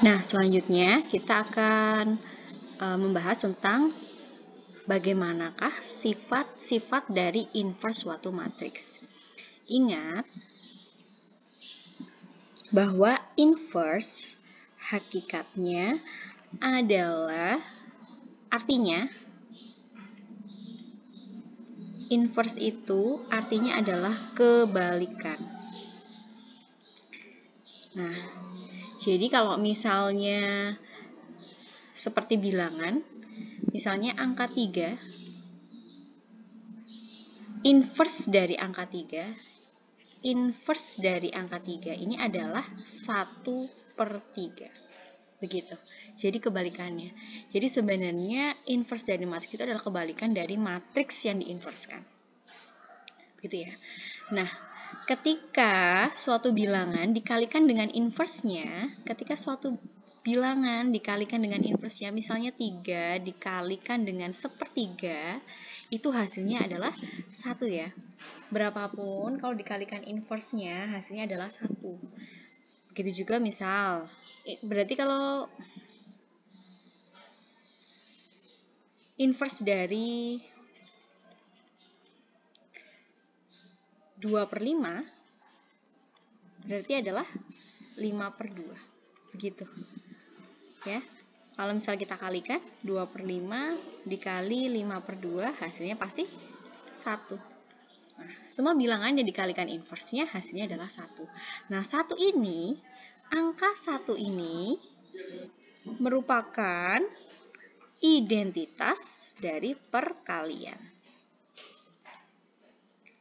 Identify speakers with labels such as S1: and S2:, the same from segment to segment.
S1: Nah, selanjutnya kita akan membahas tentang bagaimanakah sifat-sifat dari inverse suatu matriks. Ingat bahwa inverse hakikatnya adalah, artinya inverse itu artinya adalah kebalikan. Nah, jadi kalau misalnya seperti bilangan, misalnya angka 3, inverse dari angka 3 ini adalah 1/3. Begitu. Jadi kebalikannya. Jadi sebenarnya inverse dari matriks itu adalah kebalikan dari matriks yang diinverskan. Gitu ya. Nah, ketika suatu bilangan dikalikan dengan inversenya, misalnya 3 dikalikan dengan 1/3, itu hasilnya adalah 1 ya. Berapapun kalau dikalikan inversenya, hasilnya adalah 1. Begitu juga misal, berarti kalau inverse dari 2/5 berarti adalah 5/2. Begitu. Ya. Kalau misal kita kalikan 2/5 dikali 5/2, hasilnya pasti 1. Nah, semua bilangan yang dikalikan inversenya hasilnya adalah 1. Nah, angka 1 ini merupakan identitas dari perkalian.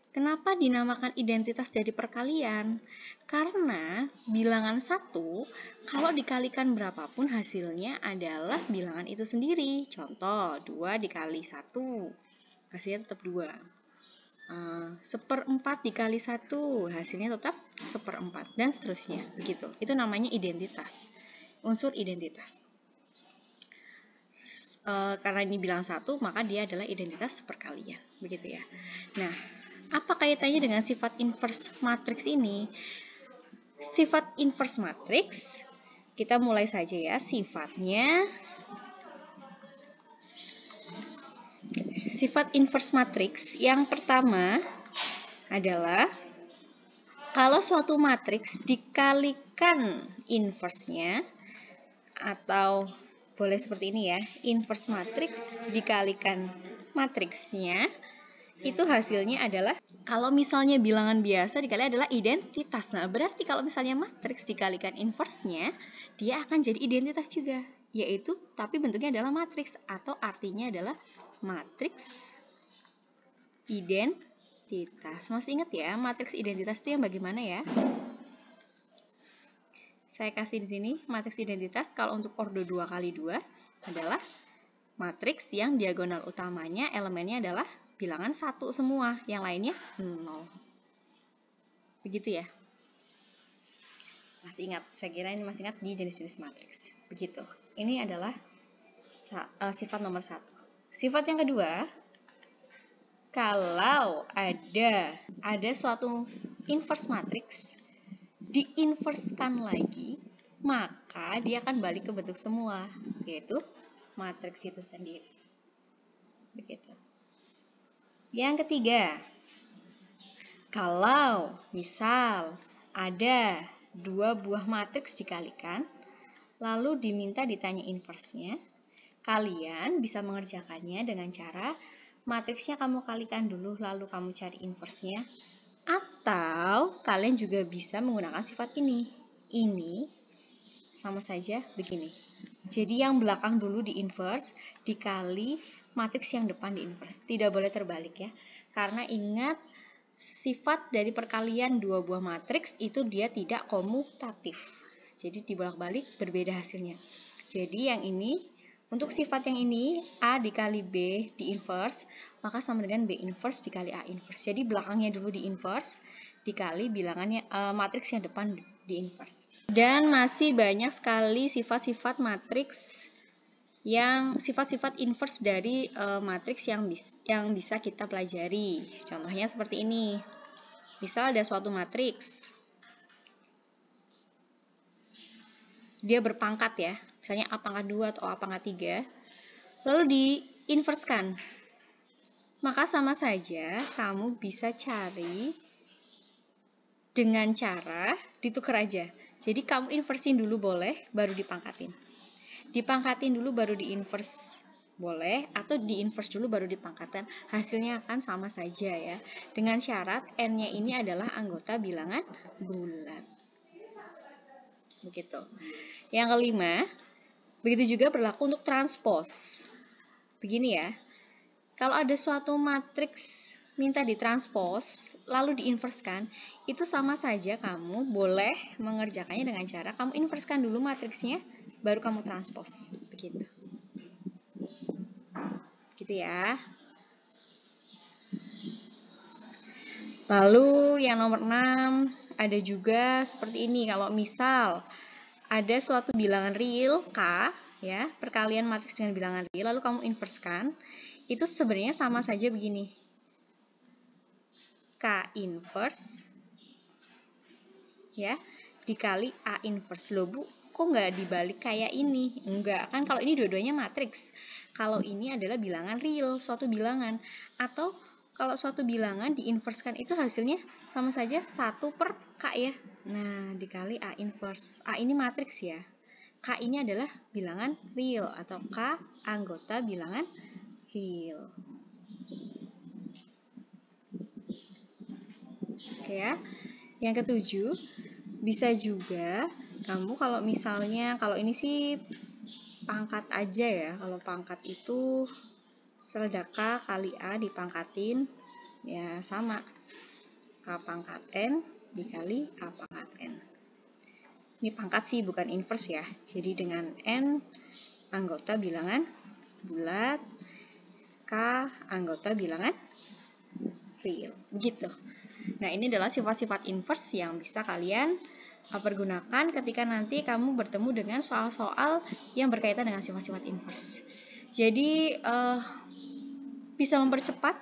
S1: Kenapa dinamakan identitas dari perkalian? Karena bilangan 1 kalau dikalikan berapapun hasilnya adalah bilangan itu sendiri. Contoh, 2 dikali 1, hasilnya tetap 2. 1/4 dikali 1, hasilnya tetap 1/4, dan seterusnya. Begitu. Itu namanya identitas. Unsur identitas. Karena ini bilangan 1, maka dia adalah identitas perkalian. Begitu ya. Nah, apa kaitannya dengan sifat inverse matriks ini? Sifat inverse matriks, kita mulai saja ya. Sifat inverse matriks yang pertama adalah kalau suatu matriks dikalikan inversenya, atau boleh seperti ini ya, inverse matriks dikalikan matriksnya, itu hasilnya adalah, kalau misalnya bilangan biasa dikali adalah identitas. Nah, berarti kalau misalnya matriks dikalikan inversenya, dia akan jadi identitas juga, yaitu tapi bentuknya adalah matriks, atau artinya adalah matriks identitas. Masih ingat ya, matriks identitas itu yang bagaimana ya? Saya kasih di sini matriks identitas. Kalau untuk ordo 2x2 adalah matriks yang diagonal utamanya elemennya adalah bilangan 1 semua, yang lainnya 0. Begitu ya. Masih ingat? Saya kira ini masih ingat di jenis-jenis matriks. Begitu. Ini adalah sifat nomor 1. Sifat yang kedua, kalau ada suatu inverse matriks diinverskan lagi, maka dia akan balik ke bentuk semua, yaitu matriks itu sendiri. Begitu. Yang ketiga, kalau misal ada 2 buah matriks dikalikan, lalu ditanya inversenya, kalian bisa mengerjakannya dengan cara matriksnya kamu kalikan dulu, lalu kamu cari inversenya. Atau kalian juga bisa menggunakan sifat ini. Ini sama saja begini. Jadi yang belakang dulu di inverse dikali matriks yang depan di inverse. Tidak boleh terbalik ya. Karena ingat, sifat dari perkalian 2 buah matriks itu dia tidak komutatif. Jadi dibolak-balik berbeda hasilnya. Jadi yang ini, untuk sifat yang ini, A dikali B di inverse, maka sama dengan B inverse dikali A inverse. Jadi belakangnya dulu di inverse, dikali bilangannya matriks yang depan di inverse. Dan masih banyak sekali sifat-sifat matriks sifat-sifat inverse dari matriks yang bisa kita pelajari. Contohnya seperti ini. Misal ada suatu matriks dia berpangkat ya, misalnya A pangkat 2 atau A pangkat 3, lalu diinverskan. Maka sama saja kamu bisa cari dengan cara ditukar aja. Jadi kamu inversin dulu boleh, baru dipangkatin. Dipangkatin dulu baru diinvers boleh, atau diinvers dulu baru dipangkatkan. Hasilnya akan sama saja ya. Dengan syarat N-nya ini adalah anggota bilangan bulat. Begitu. Yang kelima, begitu juga berlaku untuk transpos. Begini ya. Kalau ada suatu matriks minta ditranspos, lalu diinverskan, itu sama saja kamu boleh mengerjakannya dengan cara kamu inverskan dulu matriksnya, baru kamu transpos. Begitu. Gitu ya. Lalu yang nomor 6, ada juga seperti ini. Kalau misal ada suatu bilangan real K, ya, perkalian matriks dengan bilangan real, lalu kamu inverskan, itu sebenarnya sama saja begini. K inverse, ya, dikali A inverse. Loh Bu, kok nggak dibalik kayak ini? Enggak, kan kalau ini dua-duanya matriks. Kalau ini adalah bilangan real, suatu bilangan. Atau kalau suatu bilangan diinverskan itu hasilnya sama saja 1 per K ya. Nah, dikali A inverse. A ini matriks ya. K ini adalah bilangan real atau K anggota bilangan real. Oke ya. Yang ketujuh, bisa juga kamu kalau misalnya, kalau ini sih pangkat aja ya. Kalau pangkat itu seleda K kali A dipangkatin, ya sama. K pangkat N dikali A pangkat N. Ini pangkat sih, bukan inverse ya. Jadi dengan N anggota bilangan bulat, K anggota bilangan real. Begitu. Nah, ini adalah sifat-sifat inverse yang bisa kalian pergunakan ketika nanti kamu bertemu dengan soal-soal yang berkaitan dengan sifat-sifat inverse. Jadi, bisa mempercepat,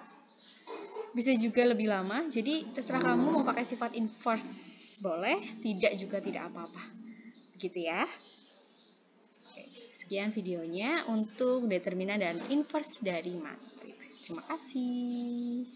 S1: bisa juga lebih lama. Jadi, terserah kamu mau pakai sifat inverse boleh, tidak juga tidak apa-apa. Begitu ya. Oke, sekian videonya untuk determinan dan inverse dari matriks. Terima kasih.